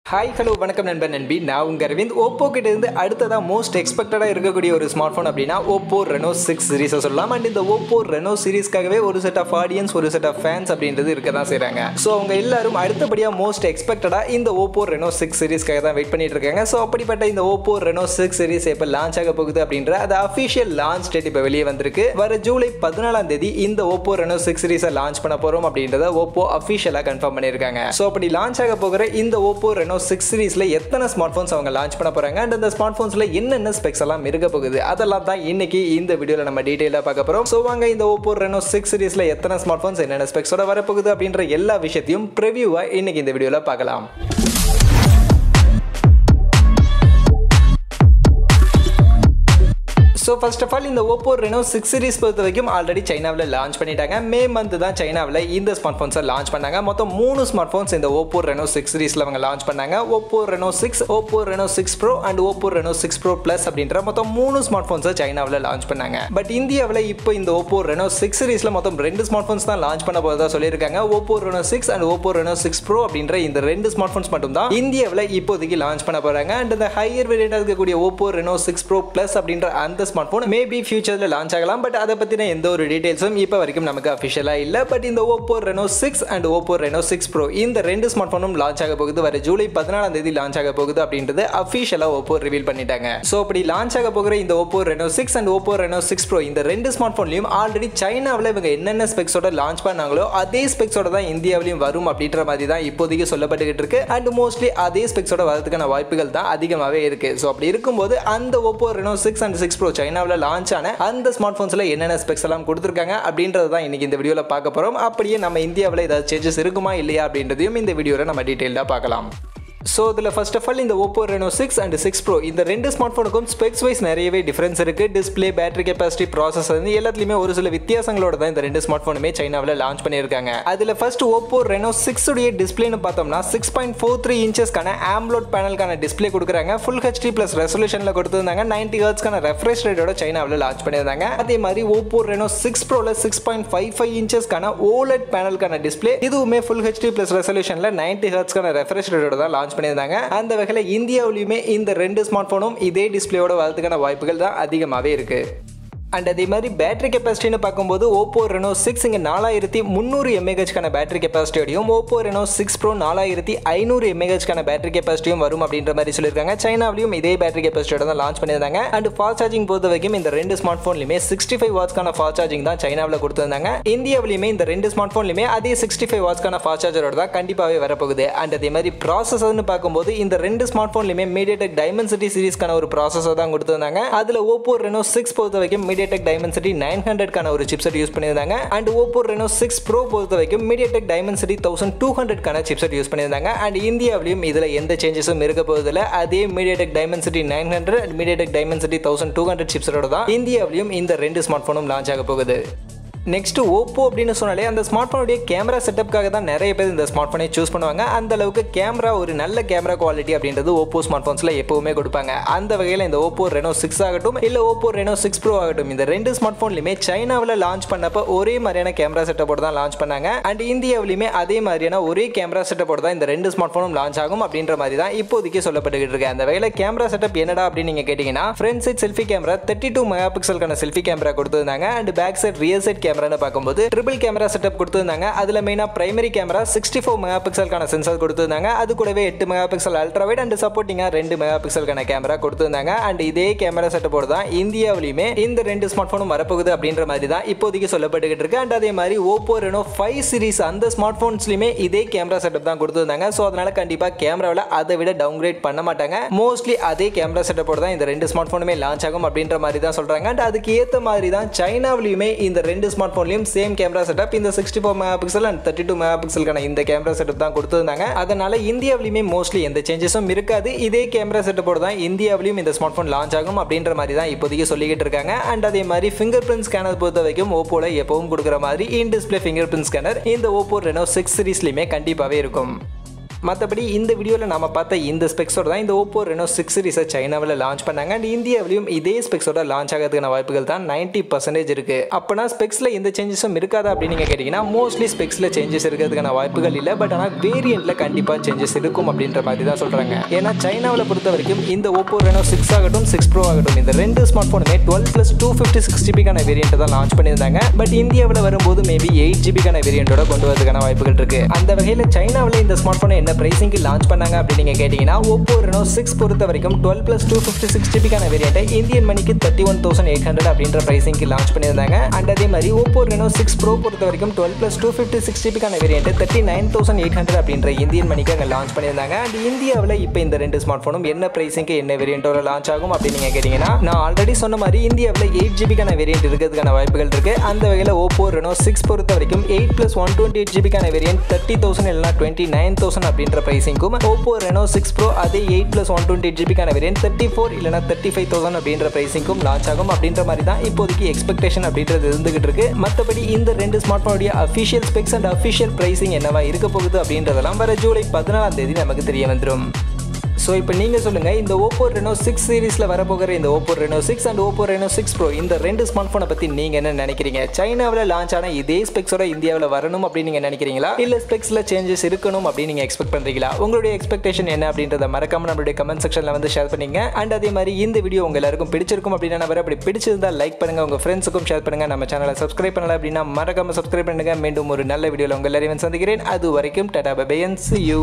Hi, hello, வணக்கம் நண்பன் நண்பி. நான் உங்க அரவிந்த். Oppo கிட்ட இருந்து அடுத்ததா மோஸ்ட் எக்ஸ்பெக்டடா இருக்கக்கூடிய ஒரு ஸ்மார்ட்போன் அப்படினா Oppo Reno 6 சீரிஸ் சொல்லலாம். அண்ட் இந்த Oppo Reno சீரிஸ்க்காகவே ஒரு செட் ஆஃப் ஆடியன்ஸ், ஒரு செட் ஆஃப் ஃபேன்ஸ் அப்படின்றது இருக்க தான் செய்றாங்க. சோ அவங்க எல்லாரும் அடுத்தபடியா மோஸ்ட் எக்ஸ்பெக்டடா இந்த Oppo Reno 6 சீரிஸ்க்காக தான் வெயிட் பண்ணிட்டு இருக்காங்க. சோ அப்படிப்பட்ட இந்த Oppo Reno 6 சீரிஸ் எப்ப லான்ச் ஆக போகுது அப்படின்ற அந்த அபிஷியல் லான்ச் டேட் இப்ப வெளியே வந்திருக்கு. வர ஜூலை 14ஆம் தேதி இந்த Oppo Reno 6 சீரிஸை லான்ச் பண்ண போறோம் அப்படின்றத Oppo அபிஷியலா கன்ஃபார்ம் பண்ணிருக்காங்க. சோ அப்படி லான்ச் ஆக போகிற இந்த Oppo Reno 6 சீரிஸ்ல எத்தனை ஸ்மார்ட்போன்ஸ் அவங்க லான்ச் பண்ண போறாங்க and அந்த ஸ்மார்ட்போன்ஸ்ல என்னென்ன ஸ்பெக்ஸ் எல்லாம் இருக்க போகுது அதெல்லாம் தான் இன்னைக்கு இந்த வீடியோல நம்ம டீடைலா பார்க்க போறோம். சோ வாங்க இந்த Oppo Reno 6 சீரிஸ்ல எத்தனை ஸ்மார்ட்போன்ஸ் என்னென்ன ஸ்பெக்ஸோட வர போகுது அப்படின்ற எல்லா விஷயத்தையும் ப்ரிவியூவா இன்னைக்கு இந்த வீடியோல பார்க்கலாம். So first of all இந்த Oppo Reno 6 சீரிஸ் பொறுத்த வரைக்கும் ஆல்ரெடி சைனாவுல லான்ச் பண்ணிட்டாங்க. மே மந்த் தான் சைனாவுல இந்த ஸ்மார்ட்போன்ஸை லான்ச் பண்ணாங்க. மொத்தம் 3 ஸ்மார்ட்போன்ஸ் இந்த Oppo Reno 6 சீரிஸ்ல அவங்க லான்ச் பண்ணாங்க. Oppo Reno 6, Oppo Reno 6 Pro and Oppo Reno 6 Pro Plus அப்படின்ற மொத்தம் 3 ஸ்மார்ட்போன்ஸை சைனாவுல லான்ச் பண்ணாங்க. பட் இந்தியாவுல இப்போ இந்த Oppo Reno 6 சீரிஸ்ல மொத்தம் 2 ஸ்மார்ட்போன்ஸ் தான் லான்ச் பண்ண போறதா சொல்லியிருக்காங்க. Oppo Reno 6 and Oppo Reno 6 Pro அப்படின்ற இந்த 2 ஸ்மார்ட்போன்ஸ் மட்டும் தான் இந்தியாவுல இப்போதைக்கு லான்ச் பண்ண போறாங்க. அண்ட் இந்த ஹையர் வேரியன்ட் இருக்கக்கூடிய Oppo Reno 6 Pro Plus அப்படின்ற அந்த ஸ்மார்ட்போன் மேபி ஃபியூச்சர்ல லான்ச் ஆகலாம். பட் அதை பத்தின எந்த ஒரு டீடைல்ஸும் இப்போ வரைக்கும் நமக்கு அஃபிஷியலா இல்ல. பட் இந்த Oppo Reno 6 and Oppo Reno 6 Pro இந்த 2 ஸ்மார்ட்போனும் லான்ச் ஆக போகுது. வர ஜூலை 14ஆம் தேதி லான்ச் ஆக போகுது அப்படின்றது அஃபிஷியலா Oppo ரிவீல் பண்ணிட்டாங்க. சோ அப்படி லான்ச் ஆக போகிற இந்த Oppo Reno 6 and Oppo Reno 6 Pro இந்த 2 ஸ்மார்ட்போன்லயும் ஆல்ரெடி சைனாவுல இவங்க என்னென்ன ஸ்பெக்ஸோட லான்ச் பண்ணாங்களோ அதே ஸ்பெக்ஸோட தான் இந்தியாவிலும் வரும் அப்படின்ற மாதிரி தான் இப்போதைக்கு சொல்லப்பட்டுகிட்டு இருக்கு. அண்ட் மோஸ்ட்லி அதே ஸ்பெக்ஸோட வரதுக்கான வாய்ப்புகள் தான் அதிகமாவே இருக்கு. சோ அப்படி இருக்கும்போது அந்த Oppo Reno 6 and 6 Pro சைனாவுல launch ஆன அந்த ஸ்மார்ட்போன்ஸ்ல என்னென்ன ஸ்பெக்ஸ் எல்லாம் கொடுத்திருக்காங்க அப்படின்றது தான் இன்னைக்கு இந்த வீடியோல பார்க்க போறோம். அப்படியே நம்ம இந்தியாவுல ஏதாவது சேஞ்சஸ் இருக்குமா இல்லையா அப்படின்றதையும் இந்த வீடியோல நம்ம டீடைலா பார்க்கலாம். So இதுல first of all இந்த Oppo Reno 6 and 6 Pro இந்த 2 ஸ்மார்ட்போனுக்கும் ஸ்பெக்ஸ் வைஸ் நிறையவே டிஃபரன்ஸ் இருக்கு. டிஸ்ப்ளே, பேட்டரி கெபாசிட்டி, ப்ராசஸர் எல்லாத்துலயுமே ஒரு சில வித்தியாசங்களோட தான் இந்த 2 ஸ்மார்ட்போனுமே சைனாவுல லான்ச் பண்ணிருக்காங்க. அதுல ஃபர்ஸ்ட் Oppo Reno 6 உடைய டிஸ்ப்ளேன்னு பார்த்தோம்னா 6.43 இன்ச்சஸ்க்கான AMOLED பேனலுக்கான டிஸ்ப்ளே கொடுக்குறாங்க. ஃபுல் HD பிளஸ் ரெசல்யூஷன்ல கொடுத்திருந்தாங்க. 90 ஹெர்ட்ஸ்க்கான ரெஃப்ரெஷ் ரேட்டோட சைனாவுல லான்ச் பண்ணிருந்தாங்க. அதே மாதிரி Oppo Reno 6 Proல 6.55 இன்ச்சஸ்க்கான OLED பேனலுக்கான டிஸ்ப்ளே இதுவுமே ஃபுல் HD பிளஸ் ரெசல்யூஷன்ல 90 ஹெர்ட்ஸ்க்கான ரெஃப்ரெஷ் ரேட்டோட தான் லான்ச் பண்ணிருந்தாங்க. அந்த வகையில இந்தியாவிலுமே இந்த 2 ஸ்மார்ட்போனும் இதே டிஸ்ப்ளேயோட வரதுக்கான வாய்ப்புகள் தான் அதிகமாவே இருக்கு. அண்ட் அதே மாதிரி பேட்டரி கெப்பாசிட்டின்னு பார்க்கும்போது Oppo Reno 6 இங்க 4300 mAh கான பேட்டரி கெப்பாசிட்டியோடையும் Oppo Reno 6 Pro 4500 mAh கான பேட்டரி கெப்பாசிட்டியும் வரும் அப்படின்ற மாதிரி சொல்லியிருக்காங்க. சைனாவிலும் இதே பேட்டரி கெப்பாசிட்டியோட தான் லான்ச் பண்ணியிருந்தாங்க. அண்ட் ஃபாஸ்ட் சார்ஜிங் பொறுத்த வரைக்கும் இந்த 2 ஸ்மார்ட்போன்லயுமே 65 வாட்ஸ்க்கான ஃபாஸ்ட் சார்ஜிங் தான் சைனாவில் கொடுத்திருந்தாங்க. இந்தியாவிலுமே இந்த 2 ஸ்மார்ட்போன்லயுமே அதே 65 வாட்ஸ்க்கான ஃபாஸ்ட் சார்ஜரோட தான் கண்டிப்பாவே வரப்போகுது. அண்ட் அதே மாதிரி ப்ராசஸர்னு பார்க்கும்போது இந்த 2 ஸ்மார்ட்போன்லயுமே Mediatek Dimensity சீரிஸ்க்கான ஒரு ப்ராசஸர் தான் கொடுத்திருந்தாங்க. அதுல Oppo Reno 6 பொறுத்த வரைக்கும் Mediatek Dimensity 900 கான ஒரு சிப்செட் யூஸ் பண்ணிருந்தாங்க. அண்ட் Oppo Reno 6 Pro பொறுத்த வரைக்கும் Mediatek Dimensity 1200 கான சிப்செட் யூஸ் பண்ணிருந்தாங்க. அண்ட் இந்தியாவிலும் இதுல எந்த சேஞ்சஸும் இருக்க போவதில்லை. அதே Mediatek Dimensity 900 and Mediatek Dimensity 1200 சிப்செட்டோட தான் இந்தியாவிலும் இந்த 2 ஸ்மார்ட்போனும் லான்ச் ஆக போகுது. நெக்ஸ்ட் Oppo அப்படின்னு சொன்னாலே அந்த ஸ்மார்ட்போனுடைய கேமரா செட்டப்காக தான் நிறைய பேர் இந்த ஸ்மார்ட்போனை சூஸ் பண்ணுவாங்க. அந்த அளவுக்கு கேமரா ஒரு நல்ல கேமரா குவாலிட்டி அப்படின்றது Oppo ஸ்மார்ட்போன்ஸ்ல எப்பவுமே கொடுப்பாங்க. அந்த வகையில் இந்த Oppo Reno 6 ஆகட்டும் இல்ல Oppo Reno 6 Pro ஆகட்டும் இந்த 2 ஸ்மார்ட்போன்லயுமே சைனாவில் லான்ச் பண்ணப்ப ஒரே மாதிரியான கேமரா செட்டப்போட தான் லான்ச் பண்ணாங்க. அண்ட் இந்தியாவிலுமே அதே மாதிரியான ஒரே கேமரா செட்டப்போட தான் இந்த 2 ஸ்மார்ட்போனும் லான்ச் ஆகும் அப்படின்ற மாதிரி தான் இப்போதைக்கு சொல்லப்பட்டுக்கிட்டு இருக்கு. அந்த வகையில் கேமரா செட்டப் என்னடா அப்படின்னு நீங்க கேட்டீங்கன்னா front side selfie camera 32 mega பிக்சலுக்கான செல்ஃபி கேமரா கொடுத்திருந்தாங்க. And back side rear side camera பார்க்கும்போது ட்ரிபிள் கேமரா செட்டப் கொடுத்திருந்தாங்க. அதுல மெயினா பிரைமரி கேமரா 64 மெகா பிக்சலுக்கான சென்சார் கொடுத்திருந்தாங்க. அது கூடவே 8 mega pixel ultra wide and சப்போர்ட்டிங்கா 2 மெகா பிக்சலுக்கான கேமரா கொடுத்திருந்தாங்க. அண்ட் இதே கேமரா செட்டப்போட தான் இந்தியாவிலுமே இந்த 2 ஸ்மார்ட்போனும் வரப்போகுது அப்படின்ற மாதிரி தான் இப்போதைக்கு சொல்லப்பட்டுகிட்டு இருக்கு. அண்ட் அதே மாதிரி Oppo Reno 5 சீரிஸ் அந்த ஸ்மார்ட்போன்ஸ்லயுமே இதே கேமரா செட்டப் தான் கொடுத்திருந்தாங்க. சோ அதனால கண்டிப்பா கேமராவில் அதை விட டவுன்கிரேட் பண்ண மாட்டாங்க. மோஸ்ட்லி அதே கேமரா செட்டப்போட தான் இந்த 2 ஸ்மார்ட்போனுமே லான்ச் ஆகும் அப்படின்ற மாதிரி தான் சொல்றாங்க. அண்ட் அதுக்கு ஏத்த மாதிரி தான் சைனாவிலுமே இந்த 2 ஸ்மார்ட்போன்லயும் சேம் கேமரா செட்டப் இந்த 64 மெகாபிக்சல் அண்ட் 32 மெகாபிக்சலுக்கான இந்த கேமரா செட்டப் தான் கொடுத்திருந்தாங்க. அதனால இந்தியாவிலுமே மோஸ்ட்லி எந்த சேஞ்சஸும் இருக்காது. இதே கேமரா செட்டப்போட தான் இந்தியாவிலும் இந்த ஸ்மார்ட்போன் லான்ச் ஆகும் அப்படின்ற மாதிரி தான் இப்போதைக்கு சொல்லிக்கிட்டு இருக்காங்க. அண்ட் அதே மாதிரி ஃபிங்கர் பிரிண்ட் ஸ்கேனர் பொறுத்த வரைக்கும் Oppoல எப்பவும் கொடுக்குற மாதிரி in display finger print scanner இந்த Oppo Reno 6 சீரிஸ்லயுமே கண்டிப்பாவே இருக்கும். மற்றபடி இந்த வீடியோவில் நம்ம பார்த்த இந்த ஸ்பெக்ஸோட தான் இந்த Oppo Reno 6 சீரிஸை சைனாவில் லான்ச் பண்ணாங்க அண்ட் இந்தியாவிலையும் இதே ஸ்பெக்ஸோட லான்ச் ஆகிறதுக்கான வாய்ப்புகள் தான் 90% இருக்கு. அப்போனா ஸ்பெக்ஸில் எந்த சேஞ்சஸும் இருக்காதா அப்படின்னு நீங்கள் கேட்டிங்கன்னா மோஸ்ட்லி ஸ்பெக்ஸில் சேஞ்சஸ் இருக்கிறதுக்கான வாய்ப்புகள் இல்லை. பட் ஆனால் வேரியண்ட்டில் கண்டிப்பாக சேஞ்சஸ் இருக்கும் அப்படின்ற மாதிரி தான் சொல்கிறாங்க. ஏன்னா சைனாவில் பொறுத்த வரைக்கும் இந்த Oppo Reno 6 ஆகட்டும் 6 Pro ஆகட்டும் இந்த ரெண்டு ஸ்மார்ட் ஃபோனுமே 12+256GB வேரியண்ட் தான் லான்ச் பண்ணியிருந்தாங்க. பட் இந்தியாவில் வரும்போது மேபி 8GB வேரியண்டோட கொண்டு வரதுக்கான வாய்ப்புகள் இருக்கு. அந்த வகையில் சைனாவில் இந்த ஸ்மார்ட் ஃபோனை என்ன பிரைசிங்க்கு லான்ச் பண்ணாங்க அப்படின்னு நீங்கள் கேட்டிங்கன்னா Oppo Reno 6 பொறுத்த வரைக்கும் 12+256GB வேரியண்ட்டை இந்தியன் மணிக்கு 31,800 அப்படின்ற பிரைசிங்க்கு லான்ச் பண்ணியிருந்தாங்க. அண்ட் அதே மாதிரி Oppo Reno 6 Pro பொறுத்த வரைக்கும் 12+256GB வேரியண்ட்டை 39,800 அப்படின்ற இந்தியன் மணிக்கு அங்கே லான்ச் பண்ணியிருந்தாங்க. அண்ட் இந்தியாவில் இப்போ இந்த ரெண்டு ஸ்மார்ட் ஃபோனும் என்ன பிரைசிங்க்கு என்ன வேரியண்டோட லான்ச் ஆகும் அப்படின்னு நீங்கள் கேட்டிங்கன்னா நான் ஆல்ரெடி சொன்ன மாதிரி இந்தியாவில் 8GB வேரியண்ட் இருக்கிறதுக்கான வாய்ப்புகள் இருக்கு. அந்த வகையில் Oppo Reno 6 பொறுத்த வரைக்கும் 8+128GB வேரியண்ட் 30,000 இல்லைனா 29,000 அப்படின்ற பிரைசிங்கும் Oppo Reno 6 Pro அதே 8+128GB வேரியண்ட் 34 இல்லைனா 35,000 அப்படின்ற பிரைசிங்கும் லான்ச் ஆகும் அப்படின்ற மாதிரி தான் இப்போதைக்கு எக்ஸ்பெக்டேஷன் அப்படின்றது இருந்துகிட்டு இருக்கு. மற்றபடி இந்த ரெண்டு ஸ்மார்ட் ஃபோனுடைய official specs and official pricing என்னவா இருக்க போகுது அப்படின்றதெல்லாம் வர ஜூலை 14 நமக்கு தெரிய வந்துடும். ஸோ இப்போ நீங்கள் சொல்லுங்கள் இந்த Oppo Reno 6 சீரிஸில் வரப்போகிற இந்த Oppo Reno 6 and Oppo Reno 6 Pro இந்த ரெண்டு ஸ்மார்ட் ஃபோனை பற்றி நீங்கள் என்ன நினைக்கிறீங்க? சைனாவில் லான்ச் ஆன இதே ஸ்பெக்ஸோட இந்தியாவில் வரணும் அப்படின்னு நீங்கள் நினைக்கிறீங்களா இல்லை ஸ்பெக்ஸில் சேஞ்சஸ் இருக்கணும் அப்படின்னு நீங்கள் எக்ஸ்பெக்ட் பண்ணுறீங்களா? உங்களுடைய எக்ஸ்பெக்டேஷன் என்ன அப்படின்றத மறக்காம நம்மளுடைய கமெண்ட் செக்ஷனில் வந்து ஷேர் பண்ணிங்க. அண்ட் அதே மாதிரி இந்த வீடியோ உங்கள் எல்லாருக்கும் பிடிச்சிருக்கும் அப்படின்னா நம்பர் அப்படி பிடிச்சிருந்தா லைக் பண்ணுங்கள், உங்கள் ஃப்ரெண்ட்ஸுக்கும் ஷேர் பண்ணுங்கள். நம்ம சேனலை சப்ஸ்கிரைப் பண்ணல அப்படின்னா மறக்காம சப்ஸ்கிரைப் பண்ணுங்கள். மீண்டும் ஒரு நல்ல வீடியோவில் உங்கள் எல்லாரையும் சந்திக்கிறேன். அது வரைக்கும் tata bye bye and see you.